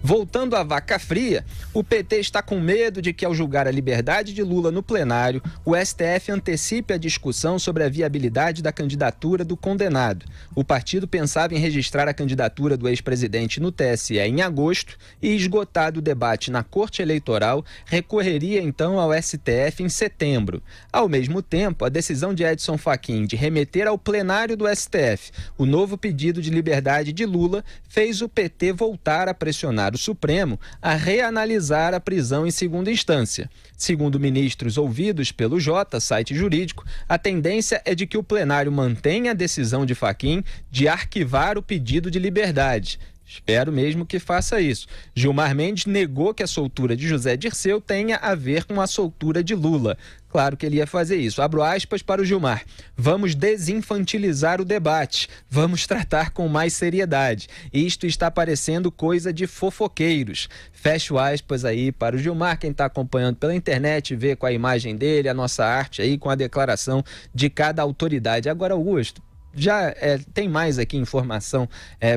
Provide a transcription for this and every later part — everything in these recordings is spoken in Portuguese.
Voltando à vaca fria, o PT está com medo de que, ao julgar a liberdade de Lula no plenário, o STF antecipe a discussão sobre a viabilidade da candidatura do condenado. O partido pensava em registrar a candidatura do ex-presidente no TSE em agosto e, esgotado o debate na Corte Eleitoral, recorreria então ao STF em setembro. Ao mesmo tempo, a decisão de Edson Fachin de remeter ao plenário do STF o novo pedido de liberdade de Lula fez o PT voltar a pressionar o Supremo a reanalisar a prisão em segunda instância. Segundo ministros ouvidos pelo Jota, site jurídico, a tendência é de que o plenário mantenha a decisão de Fachin de arquivar o pedido de liberdade. Espero mesmo que faça isso. Gilmar Mendes negou que a soltura de José Dirceu tenha a ver com a soltura de Lula. Claro que ele ia fazer isso. Abro aspas para o Gilmar. Vamos desinfantilizar o debate. Vamos tratar com mais seriedade. Isto está parecendo coisa de fofoqueiros. Fecho aspas aí para o Gilmar. Quem está acompanhando pela internet vê com a imagem dele, a nossa arte aí, com a declaração de cada autoridade. Agora, Augusto, já tem mais aqui informação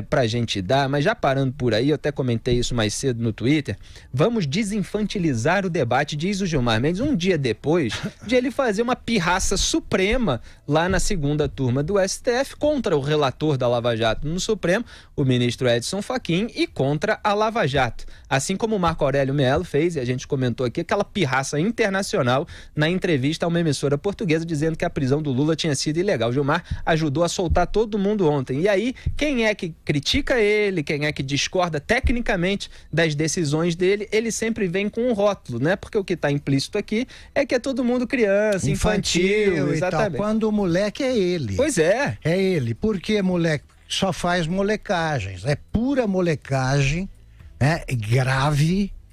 para a gente dar, mas já parando por aí, eu até comentei isso mais cedo no Twitter, vamos desinfantilizar o debate, diz o Gilmar Mendes, um dia depois de ele fazer uma pirraça suprema lá na segunda turma do STF contra o relator da Lava Jato no Supremo, o ministro Edson Fachin, e contra a Lava Jato. Assim como o Marco Aurélio Melo fez, e a gente comentou aqui, aquela pirraça internacional na entrevista a uma emissora portuguesa dizendo que a prisão do Lula tinha sido ilegal. O Gilmar ajudou a soltar todo mundo ontem. E aí, quem é que critica ele, quem é que discorda tecnicamente das decisões dele, ele sempre vem com um rótulo, né? Porque o que está implícito aqui é que é todo mundo criança, infantil, exatamente. E tal. Quando o moleque é ele. Pois é. É ele. Porque moleque só faz molecagens. É pura molecagem, né?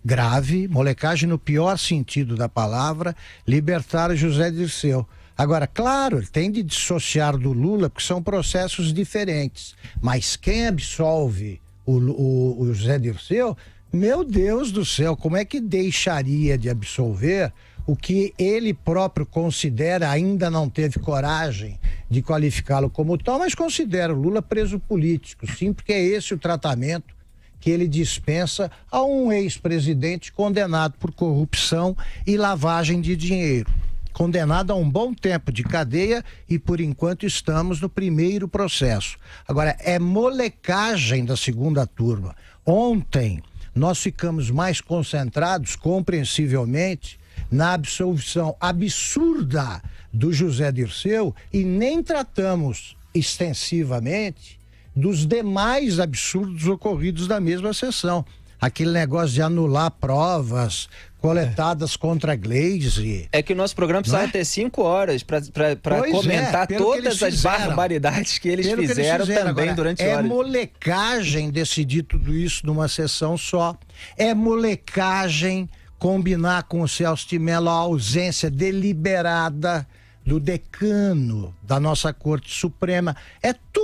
Grave, molecagem no pior sentido da palavra, libertar José Dirceu. Agora, claro, ele tem de dissociar do Lula, porque são processos diferentes. Mas quem absolve o José Dirceu, meu Deus do céu, como é que deixaria de absolver o que ele próprio considera, ainda não teve coragem de qualificá-lo como tal, mas considera o Lula preso político, sim, porque é esse o tratamento que ele dispensa a um ex-presidente condenado por corrupção e lavagem de dinheiro. Condenado a um bom tempo de cadeia e, por enquanto, estamos no primeiro processo. Agora, é molecagem da segunda turma. Ontem, nós ficamos mais concentrados, compreensivelmente, na absolvição absurda do José Dirceu e nem tratamos extensivamente dos demais absurdos ocorridos na mesma sessão. Aquele negócio de anular provas coletadas contra a Gleisi. É que o nosso programa precisava ter 5 horas para comentar todas as barbaridades que eles fizeram também. Agora, durante horas. É molecagem decidir tudo isso numa sessão só. É molecagem combinar com o Celso de Mello a ausência deliberada do decano da nossa Corte Suprema.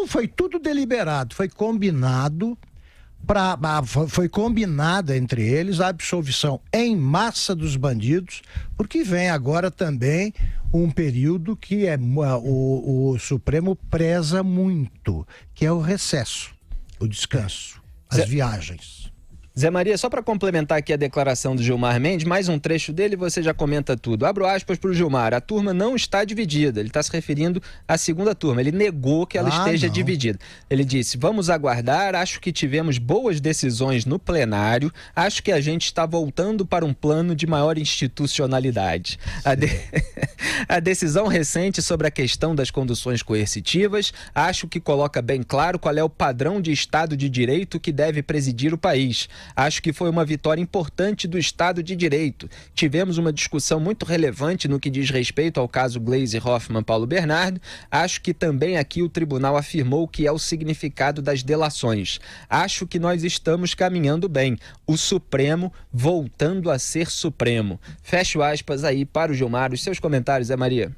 Foi tudo deliberado, foi combinado. Foi combinada entre eles a absolvição em massa dos bandidos, porque vem agora também um período que o Supremo preza muito, que é o recesso, o descanso, as viagens. Zé Maria, só para complementar aqui a declaração do Gilmar Mendes, mais um trecho dele e você já comenta tudo. Abro aspas para o Gilmar, a turma não está dividida, ele está se referindo à segunda turma, ele negou que ela esteja dividida. Ele disse, vamos aguardar, acho que tivemos boas decisões no plenário, acho que a gente está voltando para um plano de maior institucionalidade. A decisão recente sobre a questão das conduções coercitivas, acho que coloca bem claro qual é o padrão de Estado de Direito que deve presidir o país. Acho que foi uma vitória importante do Estado de Direito. Tivemos uma discussão muito relevante no que diz respeito ao caso Gleisi Hoffmann Paulo Bernardo. Acho que também aqui o tribunal afirmou que é o significado das delações. Acho que nós estamos caminhando bem. O Supremo voltando a ser Supremo. Fecho aspas aí para o Gilmar. Os seus comentários, Zé Maria.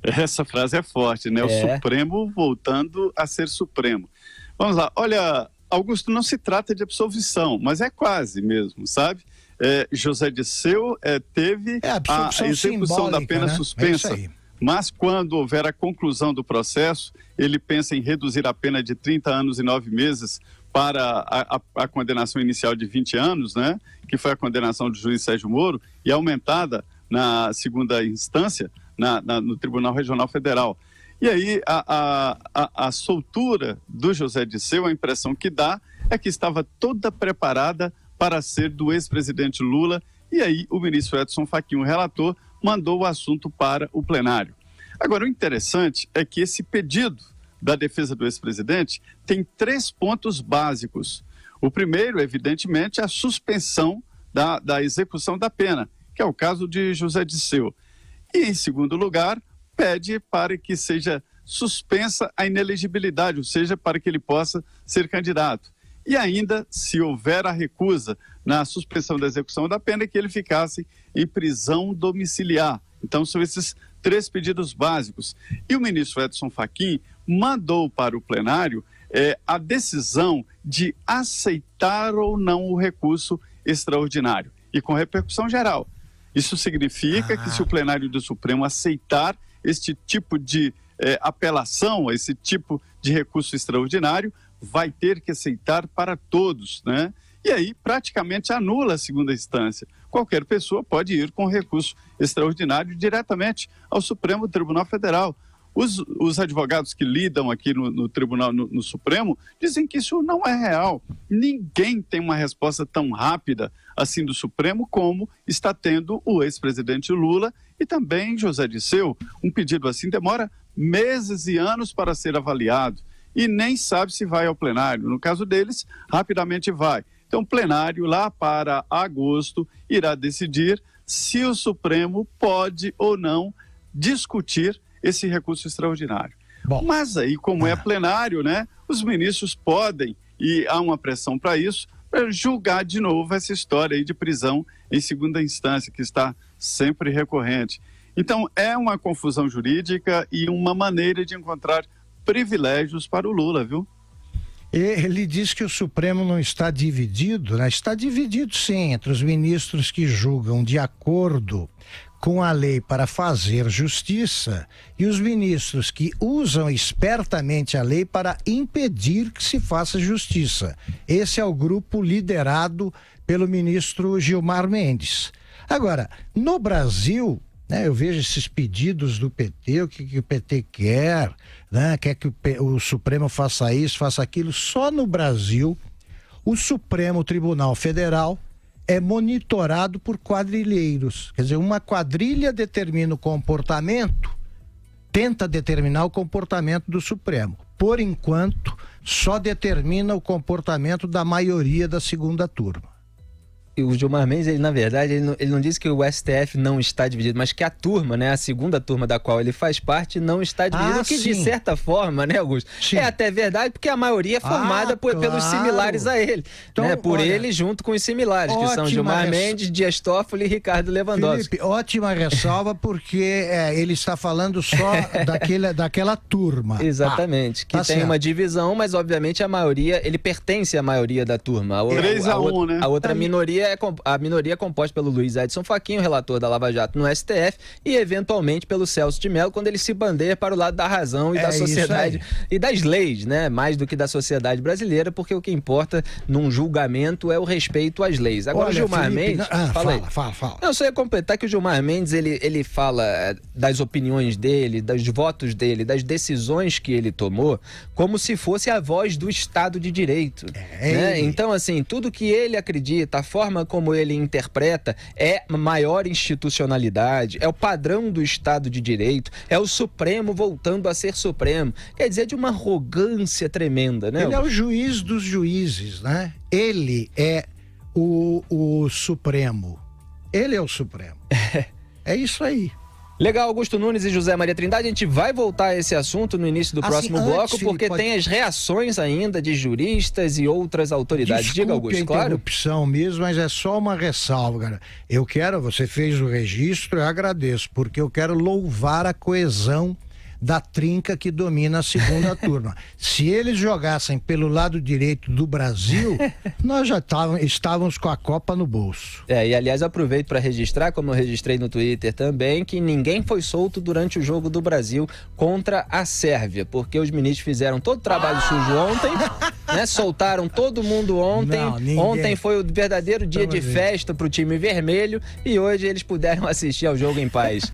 Essa frase é forte, né? O Supremo voltando a ser Supremo. Vamos lá. Olha, Augusto, não se trata de absolvição, mas é quase mesmo, sabe? José Dirceu teve a execução da pena suspensa, mas quando houver a conclusão do processo, ele pensa em reduzir a pena de 30 anos e 9 meses para a condenação inicial de 20 anos, né, que foi a condenação do juiz Sérgio Moro, e aumentada na segunda instância, no Tribunal Regional Federal. E aí a soltura do José Dirceu, a impressão que dá é que estava toda preparada para ser do ex-presidente Lula, e aí o ministro Edson Fachin, o relator, mandou o assunto para o plenário. Agora, o interessante é que esse pedido da defesa do ex-presidente tem 3 pontos básicos. O primeiro, evidentemente, é a suspensão da execução da pena, que é o caso de José Dirceu. E, em segundo lugar, pede para que seja suspensa a inelegibilidade, ou seja, para que ele possa ser candidato. E ainda, se houver a recusa na suspensão da execução da pena, que ele ficasse em prisão domiciliar. Então, são esses 3 pedidos básicos. E o ministro Edson Fachin mandou para o plenário a decisão de aceitar ou não o recurso extraordinário, e com repercussão geral. Isso significa que, se o plenário do Supremo aceitar este tipo de apelação, esse tipo de recurso extraordinário, vai ter que aceitar para todos, né? E aí praticamente anula a segunda instância. Qualquer pessoa pode ir com recurso extraordinário diretamente ao Supremo Tribunal Federal. Os advogados que lidam aqui no Tribunal, no Supremo, dizem que isso não é real. Ninguém tem uma resposta tão rápida assim do Supremo como está tendo o ex-presidente Lula e também José Dirceu. Um pedido assim demora meses e anos para ser avaliado e nem sabe se vai ao plenário. No caso deles, rapidamente vai. Então, o plenário, lá para agosto, irá decidir se o Supremo pode ou não discutir esse recurso extraordinário. Bom, mas aí, como é plenário, né, os ministros podem, e há uma pressão para isso, para julgar de novo essa história aí de prisão em segunda instância, que está sempre recorrente. Então, é uma confusão jurídica e uma maneira de encontrar privilégios para o Lula, viu? Ele diz que o Supremo não está dividido, né? Está dividido sim, entre os ministros que julgam de acordo com a lei para fazer justiça e os ministros que usam espertamente a lei para impedir que se faça justiça. Esse é o grupo liderado pelo ministro Gilmar Mendes. Agora, no Brasil, né, eu vejo esses pedidos do PT, o que o PT quer, né, quer que o Supremo faça isso, faça aquilo. Só no Brasil, o Supremo Tribunal Federal é monitorado por quadrilheiros. Quer dizer, uma quadrilha determina o comportamento, tenta determinar o comportamento do Supremo. Por enquanto, só determina o comportamento da maioria da segunda turma. E o Gilmar Mendes, ele, na verdade, ele não disse que o STF não está dividido, mas que a turma, né, a segunda turma da qual ele faz parte, não está dividida. O que, sim, de certa forma, né, Augusto, sim, é até verdade, porque a maioria é formada pelos similares a ele. Então, né, por olha, ele junto com os similares, que são Gilmar Mendes, Dias Toffoli e Ricardo Lewandowski. Felipe, ótima ressalva, porque ele está falando só daquela turma. Exatamente, que tá tem certo. uma divisão, mas obviamente a maioria, ele pertence à maioria da turma. 3-1, né? A outra minoria a minoria é composta pelo Luiz Edson Fachin, o relator da Lava Jato no STF, e eventualmente pelo Celso de Mello, quando ele se bandeia para o lado da razão e da sociedade e das leis, né? Mais do que da sociedade brasileira, porque o que importa num julgamento é o respeito às leis. Agora, o Gilmar Mendes... Fala. Não, só ia completar que o Gilmar Mendes, ele fala das opiniões dele, dos votos dele, das decisões que ele tomou, como se fosse a voz do Estado de Direito. Né? Então, assim, tudo que ele acredita, a forma como ele interpreta, é maior institucionalidade, é o padrão do Estado de Direito, é o Supremo voltando a ser Supremo. Quer dizer, de uma arrogância tremenda, né? Ele é o juiz dos juízes, né? Ele é o Supremo. Ele é o Supremo. É isso aí. Legal, Augusto Nunes e José Maria Trindade, a gente vai voltar a esse assunto no início do próximo bloco, porque tem as reações ainda de juristas e outras autoridades. Desculpe, diga, Augusto, claro. Interrupção mesmo, mas é só uma ressalva, cara. Você fez o registro, eu agradeço, porque eu quero louvar a coesão da trinca que domina a segunda turma. Se eles jogassem pelo lado direito do Brasil, nós já estávamos com a Copa no bolso. E aliás, eu aproveito para registrar, como eu registrei no Twitter também, que ninguém foi solto durante o jogo do Brasil contra a Sérvia, porque os ministros fizeram todo o trabalho sujo ontem, né? Soltaram todo mundo ontem. Não, ontem foi o verdadeiro dia de festa para o time vermelho e hoje eles puderam assistir ao jogo em paz.